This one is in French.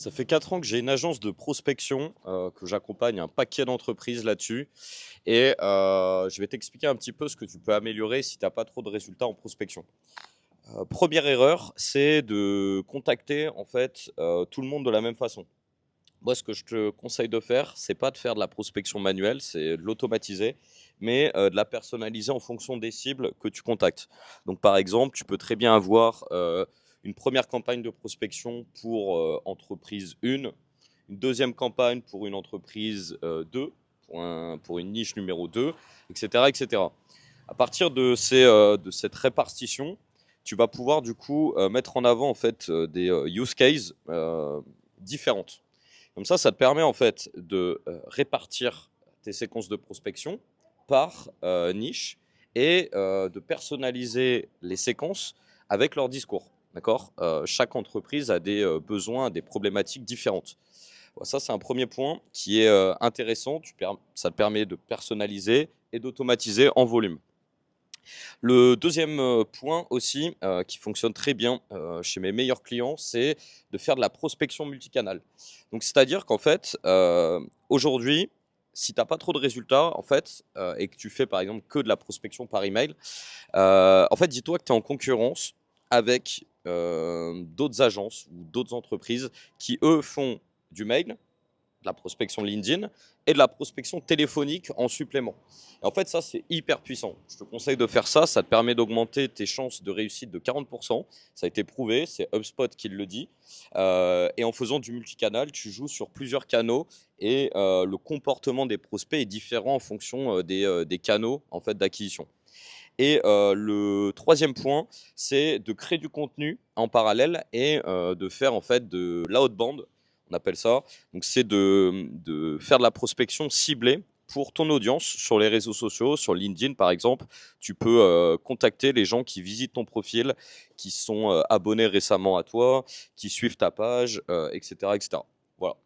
Ça fait 4 ans que j'ai une agence de prospection, que j'accompagne un paquet d'entreprises là-dessus et je vais t'expliquer un petit peu ce que tu peux améliorer si tu as pas trop de résultats en prospection. 1 erreur, c'est de contacter en fait, tout le monde de la même façon. Moi, ce que je te conseille de faire, c'est pas de faire de la prospection manuelle, c'est de l'automatiser, mais de la personnaliser en fonction des cibles que tu contactes. Donc, par exemple, tu peux très bien avoir une première campagne de prospection pour entreprise 1, une deuxième campagne pour une entreprise 2, pour une niche numéro 2, etc., etc. À partir de cette répartition, tu vas pouvoir du coup mettre en avant en fait des use cases différentes. Comme ça te permet en fait de répartir tes séquences de prospection par niche et de personnaliser les séquences avec leur discours. D'accord. Chaque entreprise a des besoins, des problématiques différentes. Bon, ça, c'est un premier point qui est intéressant. Ça te permet de personnaliser et d'automatiser en volume. Le deuxième point aussi qui fonctionne très bien chez mes meilleurs clients, c'est de faire de la prospection multicanal. Donc, c'est-à-dire qu'en fait, aujourd'hui, si tu as pas trop de résultats en fait, et que tu fais par exemple que de la prospection par email, en fait, dis-toi que tu es en concurrence avec d'autres agences ou d'autres entreprises qui, eux, font du mail, de la prospection LinkedIn et de la prospection téléphonique en supplément. Et en fait, ça, c'est hyper puissant. Je te conseille de faire ça. Ça te permet d'augmenter tes chances de réussite de 40%. Ça a été prouvé. C'est HubSpot qui le dit. Et en faisant du multicanal, tu joues sur plusieurs canaux et le comportement des prospects est différent en fonction des canaux en fait, d'acquisition. Et le troisième point, c'est de créer du contenu en parallèle et de faire en fait de l'outbound, on appelle ça. Donc c'est de faire de la prospection ciblée pour ton audience sur les réseaux sociaux, sur LinkedIn par exemple. Tu peux contacter les gens qui visitent ton profil, qui sont abonnés récemment à toi, qui suivent ta page, etc., etc. Voilà.